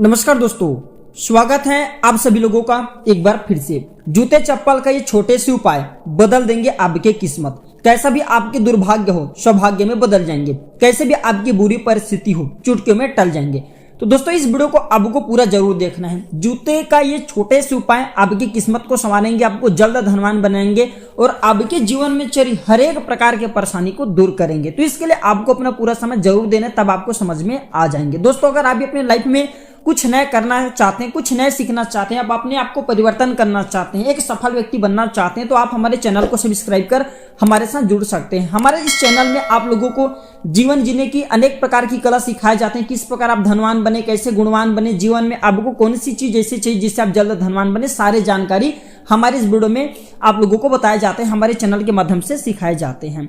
नमस्कार दोस्तों, स्वागत है आप सभी लोगों का एक बार फिर से। जूते चप्पल का ये छोटे से उपाय बदल देंगे आपके किस्मत। कैसा भी आपके दुर्भाग्य हो सौभाग्य में बदल जाएंगे, कैसे भी आपकी बुरी परिस्थिति हो चुटकियों में टल जाएंगे। तो दोस्तों इस वीडियो को आपको पूरा जरूर देखना है। जूते का ये छोटे से उपाय आपकी किस्मत को संवारेंगे, आपको जल्द धनवान बनाएंगे और आपके जीवन में चली हर एक प्रकार के परेशानी को दूर करेंगे। तो इसके लिए आपको अपना पूरा समय जरूर देना, तब आपको समझ में आ जाएंगे। दोस्तों अगर आप भी अपने लाइफ में कुछ नया करना चाहते हैं, कुछ नया सीखना चाहते हैं, आप अपने आप को परिवर्तन करना चाहते हैं, एक सफल व्यक्ति बनना चाहते हैं, तो आप हमारे चैनल को सब्सक्राइब कर हमारे साथ जुड़ सकते हैं। हमारे इस चैनल में आप लोगों को जीवन जीने की अनेक प्रकार की कला सिखाए जाते हैं। किस प्रकार आप धनवान बने, कैसे गुणवान बने, जीवन में आपको कौन सी चीज ऐसी चाहिए जिससे आप जल्द धनवान बने, सारे जानकारी हमारे इस वीडियो में आप लोगों को बताए जाते हैं, हमारे चैनल के माध्यम से सिखाए जाते हैं।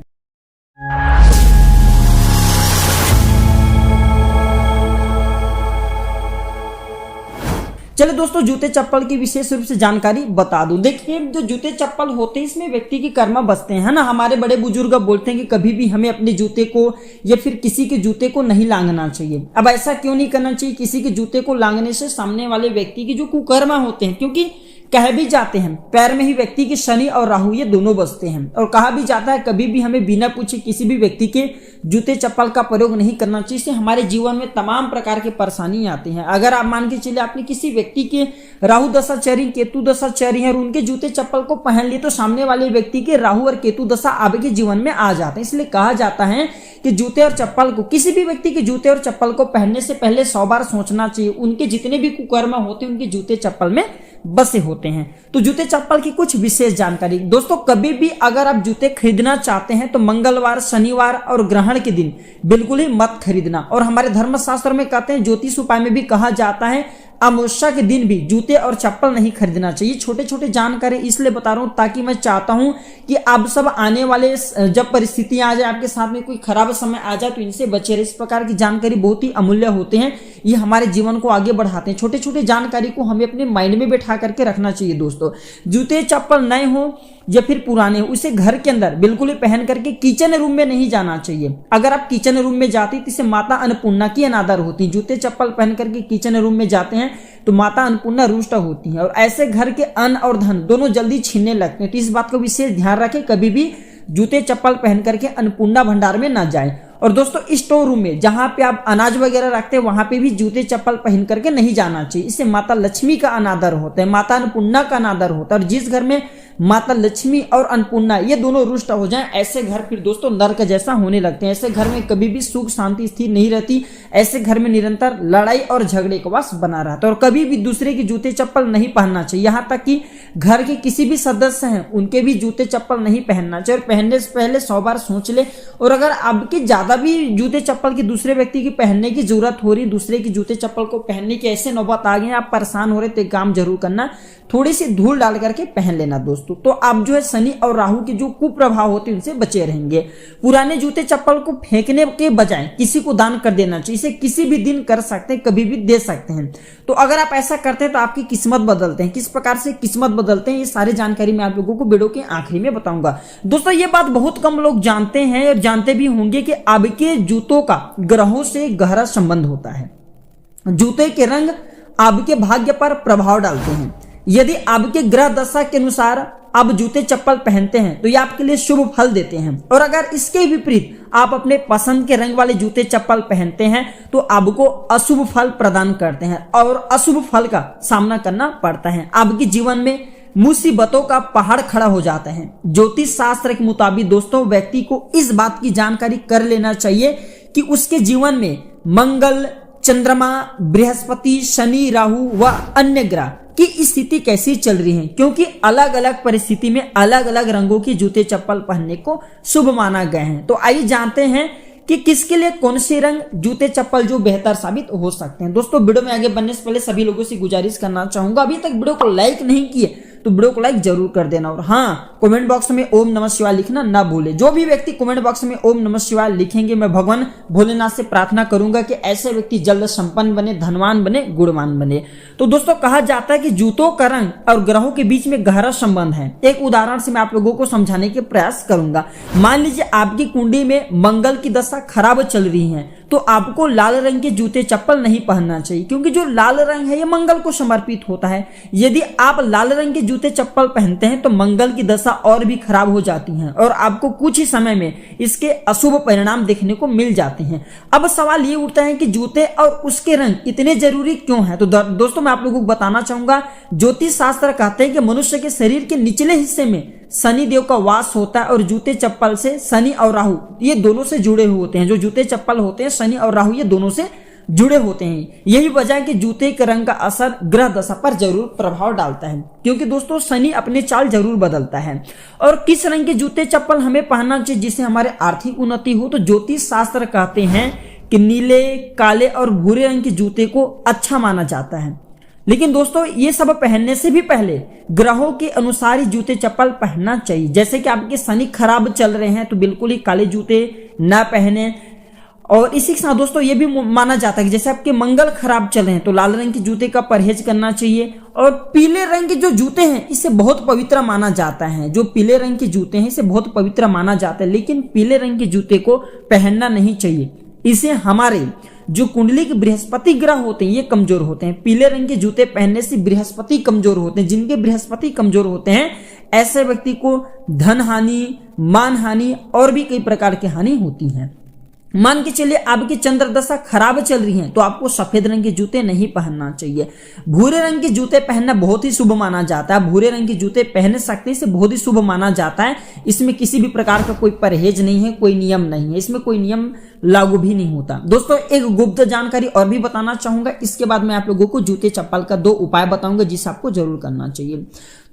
चलिए दोस्तों जूते चप्पल की विशेष रूप से जानकारी बता दूं। देखिए जो जूते चप्पल होते हैं इसमें व्यक्ति की कर्मा बसते हैं, है ना। हमारे बड़े बुजुर्ग बोलते हैं कि कभी भी हमें अपने जूते को या फिर किसी के जूते को नहीं लांघना चाहिए। अब ऐसा क्यों नहीं करना चाहिए? किसी के जूते को लांघने से सामने वाले व्यक्ति की जो कुकर्मा होते हैं, क्योंकि कह भी जाते हैं पैर में ही व्यक्ति की शनि और राहु ये दोनों बसते हैं, और कहा भी जाता है कभी भी हमें बिना पूछे किसी भी व्यक्ति के जूते चप्पल का प्रयोग नहीं करना चाहिए। इससे हमारे जीवन में तमाम प्रकार की परेशानी आती हैं। अगर आप मान के चलिए आपने किसी व्यक्ति के राहु दशा चरी, केतु दशा चरी है और उनके जूते चप्पल को पहन लिए, तो सामने वाले व्यक्ति के राहु और केतु दशा आपके जीवन में आ जाते हैं। इसलिए कहा जाता है कि जूते और चप्पल को, किसी भी व्यक्ति के जूते और चप्पल को पहनने से पहले 100 बार सोचना चाहिए। उनके जितने भी कुकर्म होते हैं उनके जूते चप्पल में बसे होते हैं। तो जूते चप्पल की कुछ विशेष जानकारी दोस्तों, कभी भी अगर आप जूते खरीदना चाहते हैं तो मंगलवार, शनिवार और ग्रहण के दिन बिल्कुल ही मत खरीदना। और हमारे धर्मशास्त्र में कहते हैं, ज्योतिष उपाय में भी कहा जाता है, अमावस्या के दिन भी जूते और चप्पल नहीं खरीदना चाहिए। छोटे छोटे जानकारी इसलिए बता रहा हूं ताकि मैं चाहता हूं कि आप सब आने वाले जब परिस्थितियां आ जाए, आपके साथ में कोई खराब समय आ जाए, तो इनसे बचे रहे। इस प्रकार की जानकारी बहुत ही अमूल्य होते हैं, ये हमारे जीवन को आगे बढ़ाते हैं। छोटे छोटे जानकारी को हमें अपने माइंड में बैठा करके रखना चाहिए। दोस्तों जूते चप्पल नए हो या फिर पुराने हो, उसे घर के अंदर बिल्कुल ही पहन करके किचन रूम में नहीं जाना चाहिए। अगर आप किचन रूम में जाते तो इसे माता अन्नपूर्णा की अनादर होती है। जूते चप्पल पहन करके किचन रूम में जाते हैं तो माता अन्नपूर्णा रुष्ट होती है, और ऐसे घर के अन्न और धन दोनों जल्दी छीनने लगते हैं। तो इस बात को विशेष ध्यान रखें, कभी भी जूते चप्पल पहन करके अन्नपूर्णा भंडार में न जाएं। और दोस्तों स्टोर रूम में जहां पे आप अनाज वगैरह रखते हैं वहां पे भी जूते चप्पल पहन करके नहीं जाना चाहिए। इससे माता लक्ष्मी का अनादर होता है, माता अन्नपूर्णा का अनादर होता है। और जिस घर में माता लक्ष्मी और अन्नपूर्णा ये दोनों रुष्ट हो जाएं, ऐसे घर फिर दोस्तों नर्क जैसा होने लगते हैं। ऐसे घर में कभी भी सुख शांति स्थिर नहीं रहती। ऐसे घर में निरंतर लड़ाई और झगड़े का वास बना रहता है। और कभी भी दूसरे के जूते चप्पल नहीं पहनना चाहिए। यहाँ तक कि घर के किसी भी सदस्य हैं उनके भी जूते चप्पल नहीं पहनना चाहिए। और पहनने से पहले 100 बार सोच ले। और अगर आपके ज्यादा भी जूते चप्पल की दूसरे व्यक्ति की पहनने की जरूरत हो रही, दूसरे की जूते चप्पल को पहनने की ऐसे नौबत आ गए, आप परेशान हो रहे, तो एक काम जरूर करना, थोड़ी सी धूल डाल करके पहन लेना दोस्तों। तो आप जो है शनि और राहु के जो कुप्रभाव होते हैं उनसे बचे रहेंगे। पुराने जूते चप्पल को फेंकने के बजाय किसी को दान कर देना चाहिए। इसे किसी भी दिन कर सकते हैं, कभी भी दे सकते हैं। तो अगर आप ऐसा करते हैं तो आपकी किस्मत बदलते हैं। किस प्रकार से किस्मत बदलते हैं ये सारी जानकारी मैं आप लोगों को वीडियो के आखिरी में बताऊंगा। दोस्तों ये बात बहुत कम लोग जानते हैं और जानते भी होंगे कि आपके जूतों का ग्रहों से गहरा संबंध होता है। जूते के रंग आपके भाग्य पर प्रभाव डालते हैं। यदि आपके ग्रह दशा के अनुसार आप जूते चप्पल पहनते हैं तो ये आपके लिए शुभ फल देते हैं। और अगर इसके विपरीत आप अपने पसंद के रंग वाले जूते चप्पल पहनते हैं तो आपको अशुभ फल प्रदान करते हैं और अशुभ फल का सामना करना पड़ता है। आपके जीवन में मुसीबतों का पहाड़ खड़ा हो जाता है। ज्योतिष शास्त्र के मुताबिक दोस्तों व्यक्ति को इस बात की जानकारी कर लेना चाहिए कि उसके जीवन में मंगल, चंद्रमा, बृहस्पति, शनि, राहु व अन्य ग्रह की स्थिति कैसी चल रही है, क्योंकि अलग अलग परिस्थिति में अलग अलग रंगों की जूते चप्पल पहनने को शुभ माना गया है। तो आइए जानते हैं कि किसके लिए कौन से रंग जूते चप्पल जो बेहतर साबित हो सकते हैं। दोस्तों वीडियो में आगे बढ़ने से पहले सभी लोगों से गुजारिश करना चाहूंगा, अभी तक वीडियो को लाइक नहीं किए तो वीडियो को लाइक जरूर कर देना। और हाँ, कमेंट बॉक्स में ओम नमः शिवाय लिखना ना भूले। जो भी व्यक्ति कमेंट बॉक्स में ओम नमः शिवाय लिखेंगे मैं भगवान भोलेनाथ से प्रार्थना करूंगा कि ऐसे व्यक्ति जल्द संपन्न बने, धनवान बने, गुणवान बने। तो दोस्तों कहा जाता है कि जूतों का रंग और ग्रहों के बीच में गहरा संबंध है। एक उदाहरण से मैं आप लोगों को समझाने के प्रयास करूंगा। मान लीजिए आपकी कुंडली में मंगल की दशा खराब चल रही है तो आपको लाल रंग के जूते चप्पल नहीं पहनना चाहिए, क्योंकि जो लाल रंग है ये मंगल को समर्पित होता है। यदि आप लाल रंग के जूते चप्पल पहनते हैं तो मंगल की दशा और भी खराब हो जाती है और आपको कुछ ही समय में इसके अशुभ परिणाम देखने को मिल जाते हैं। अब सवाल ये उठता है कि जूते और उसके रंग इतने जरूरी क्यों है? तो दोस्तों मैं आप लोगों को बताना चाहूंगा, ज्योतिष शास्त्र कहते हैं कि मनुष्य के शरीर के निचले हिस्से में शनि देव का वास होता है और जूते चप्पल से शनि और राहु ये दोनों से जुड़े हुए होते हैं। जो जूते चप्पल होते हैं शनि और राहु ये दोनों से जुड़े होते हैं। यही वजह है कि जूते के रंग का असर ग्रह दशा पर जरूर प्रभाव डालता है, क्योंकि दोस्तों शनि अपने चाल जरूर बदलता है। और किस रंग के जूते चप्पल हमें पहनना चाहिए जिससे हमारे आर्थिक उन्नति हो? तो ज्योतिष शास्त्र कहते हैं कि नीले, काले और भूरे रंग के जूते को अच्छा माना जाता है। लेकिन दोस्तों ये सब पहनने से भी पहले ग्रहों के अनुसार ही जूते चप्पल पहनना चाहिए। जैसे कि आपके शनि खराब चल रहे हैं तो बिल्कुल ही काले जूते ना पहने। और इसी के साथ दोस्तों ये भी माना जाता है कि जैसे आपके मंगल खराब चल रहे हैं तो लाल रंग के जूते का परहेज करना चाहिए। और पीले रंग के जो जूते हैं इसे बहुत पवित्र माना जाता है। जो पीले रंग के जूते हैं इसे बहुत पवित्र माना जाता है, लेकिन पीले रंग के जूते को पहनना नहीं चाहिए। इसे हमारे जो कुंडली के बृहस्पति ग्रह होते हैं ये कमजोर होते हैं। पीले रंग के जूते पहनने से बृहस्पति कमजोर होते हैं। जिनके बृहस्पति कमजोर होते हैं ऐसे व्यक्ति को धन हानि, मान हानि और भी कई प्रकार की हानि होती है। मान के चलिए आपकी चंद्र दशा खराब चल रही है तो आपको सफेद रंग के जूते नहीं पहनना चाहिए। भूरे रंग के जूते पहनना बहुत ही शुभ माना जाता है। भूरे रंग के जूते पहन सकते हैं, इसे बहुत ही शुभ माना जाता है। इसमें किसी भी प्रकार का कोई परहेज नहीं है, कोई नियम नहीं है, इसमें कोई नियम लागू भी नहीं होता। दोस्तों एक गुप्त जानकारी और भी बताना चाहूंगा, इसके बाद मैं आप लोगों को जूते चप्पल का 2 उपाय बताऊंगा जिसे आपको जरूर करना चाहिए।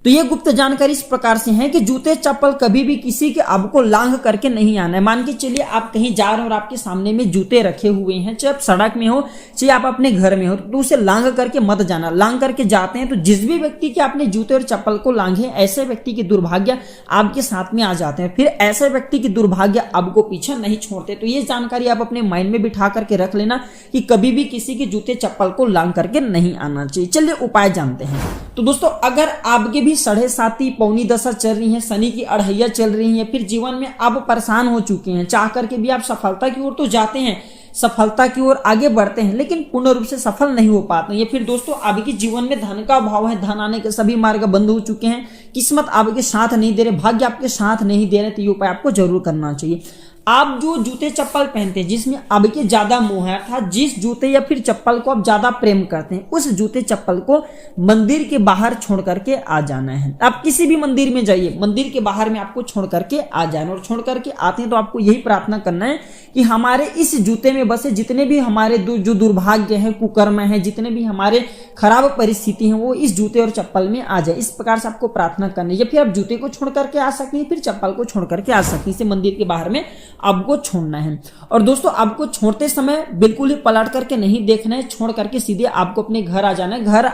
तो ये गुप्त जानकारी इस प्रकार से है कि जूते चप्पल कभी भी किसी के आपको लांघ करके नहीं आना है। मान के चलिए आप कहीं जा रहे हो और आपके सामने में जूते रखे हुए हैं, चाहे आप सड़क में हो चाहे आप अपने घर में हो, तो उसे लांघ करके मत जाना। लांघ करके जाते हैं तो जिस भी व्यक्ति के आपने जूते और चप्पल को लांघे ऐसे व्यक्ति के दुर्भाग्य आपके साथ में आ जाते हैं। फिर ऐसे व्यक्ति की दुर्भाग्य आपको पीछे नहीं छोड़ते। तो ये जानकारी आप अपने माइंड में बिठा करके रख लेना कि कभी भी किसी के जूते चप्पल को लांघ करके नहीं आना चाहिए। चलिए उपाय जानते हैं। तो दोस्तों अगर आपके भी 7.5 पौनी दशा चल रही है, शनि की अढ़ैया चल रही है, फिर जीवन में आप परेशान हो चुके हैं, चाह करके भी आप सफलता की ओर तो जाते हैं, सफलता की ओर आगे बढ़ते हैं, लेकिन पूर्ण रूप से सफल नहीं हो पाते हैं। या फिर दोस्तों आपके जीवन में धन का अभाव है, धन आने के सभी मार्ग बंद हो चुके हैं, किस्मत आपके साथ नहीं दे रहे, भाग्य आपके साथ नहीं दे रहे, तो ये उपाय आपको जरूर करना चाहिए। आप जो जूते चप्पल पहनते हैं जिसमें आपके ज्यादा मोह है, अर्थात जिस जूते या फिर चप्पल को आप ज्यादा प्रेम करते हैं, उस जूते चप्पल को मंदिर के बाहर छोड़ करके आ जाना है। आप किसी भी मंदिर में जाइए, मंदिर के बाहर में आपको छोड़ करके आ जाना। और छोड़ करके आते हैं तो आपको यही प्रार्थना करना है कि हमारे इस जूते में बसे जितने भी हमारे जो दुर्भाग्य है, कुकर्म है, जितने भी हमारे खराब परिस्थिति है वो इस जूते और चप्पल में आ जाए। इस प्रकार से आपको प्रार्थना करनी है। या फिर आप जूते को छोड़ करके आ सकते हैं, फिर चप्पल को छोड़ करके आ सकते हैं। इसे मंदिर के बाहर में आपको छोड़ना है। और दोस्तों आपको छोड़ते समय बिल्कुल ही पलट करके नहीं देखना है, छोड़ करके सीधे आपको अपने घर आ जाना है। घर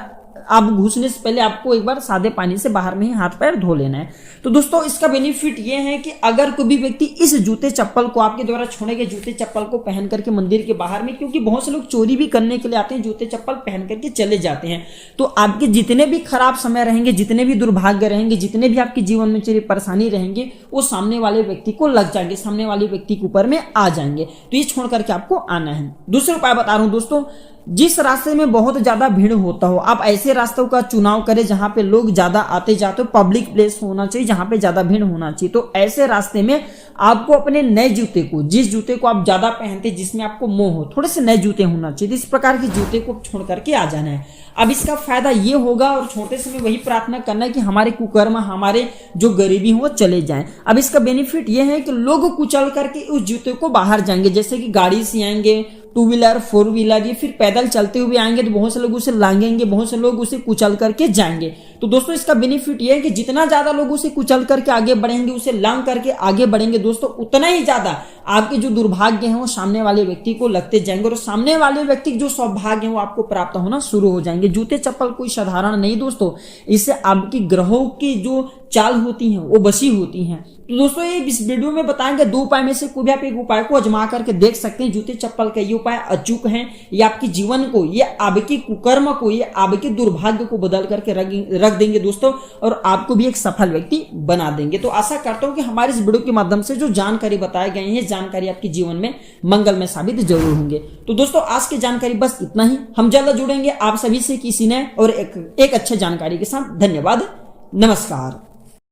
आप घुसने से पहले आपको एक बार सादे पानी से बाहर में ही हाथ पैर धो लेना है। तो दोस्तों इसका बेनिफिट ये है कि अगर कोई भी व्यक्ति इस जूते चप्पल को आपके द्वारा छोड़े गए जूते चप्पल को पहन करके मंदिर के बाहर में, क्योंकि बहुत से लोग चोरी भी करने के लिए आते हैं, जूते चप्पल पहन करके चले जाते हैं, तो आपके जितने भी खराब समय रहेंगे, जितने भी दुर्भाग्य रहेंगे, जितने भी आपके जीवन में चली परेशानी रहेंगे, वो सामने वाले व्यक्ति को लग जाएंगे, सामने वाले व्यक्ति के ऊपर में आ जाएंगे। तो ये छोड़ करके आपको आना है। दूसरा उपाय बता रहा हूं दोस्तों, जिस रास्ते में बहुत ज्यादा भीड़ होता हो, आप ऐसे रास्तों का चुनाव करें जहां पे लोग ज्यादा आते जाते हो, पब्लिक प्लेस होना चाहिए जहां पे ज्यादा भीड़ होना चाहिए। तो ऐसे रास्ते में आपको अपने नए जूते को, जिस जूते को आप ज्यादा पहनते, जिसमें आपको मोह हो, थोड़े से नए जूते होना चाहिए। इस प्रकार के जूते को छोड़ करके आ जाना है। अब इसका फायदा ये होगा, और छोटे समय वही प्रार्थना करना है कि हमारे कुकर्म, हमारे जो गरीबी हो चले जाएं। अब इसका बेनिफिट ये है कि लोग कुचल करके उस जूते को बाहर जाएंगे, जैसे कि गाड़ी से आएंगे, 2 व्हीलर 4 व्हीलर, ये फिर पैदल चलते हुए आएंगे तो बहुत से लोग उसे लांघेंगे, बहुत से लोग उसे कुचल करके जाएंगे। तो दोस्तों इसका बेनिफिट ये है कि जितना ज्यादा लोग उसे कुचल करके आगे बढ़ेंगे, उसे लांघ करके आगे बढ़ेंगे दोस्तों, उतना ही ज्यादा आपके जो दुर्भाग्य है वो सामने वाले व्यक्ति को लगते जाएंगे, और सामने वाले व्यक्ति जो सौभाग्य है वो आपको प्राप्त होना शुरू हो जाएंगे। जूते चप्पल कोई साधारण नहीं दोस्तों, इससे आपकी ग्रहों की जो चाल होती है वो बसी होती हैं। तो दोस्तों ये इस वीडियो में बताएंगे 2 उपाय में से कोई भी आप एक उपाय को आजमा करके देख सकते हैं। जूते चप्पल का ये उपाय अचूक है, ये आपके जीवन को, ये आपके कुकर्म को, ये आपके दुर्भाग्य को बदल करके रख रख देंगे दोस्तों, और आपको भी एक सफल व्यक्ति बना देंगे। तो आशा करता हूं कि हमारे इस वीडियो के माध्यम से जो जानकारी बताए गए हैं, जानकारी आपके जीवन में मंगलमय साबित जरूर होंगे। तो दोस्तों आज की जानकारी बस इतना ही। हम जल्द जुड़ेंगे आप सभी से किसी ने और एक अच्छे जानकारी के साथ। धन्यवाद, नमस्कार।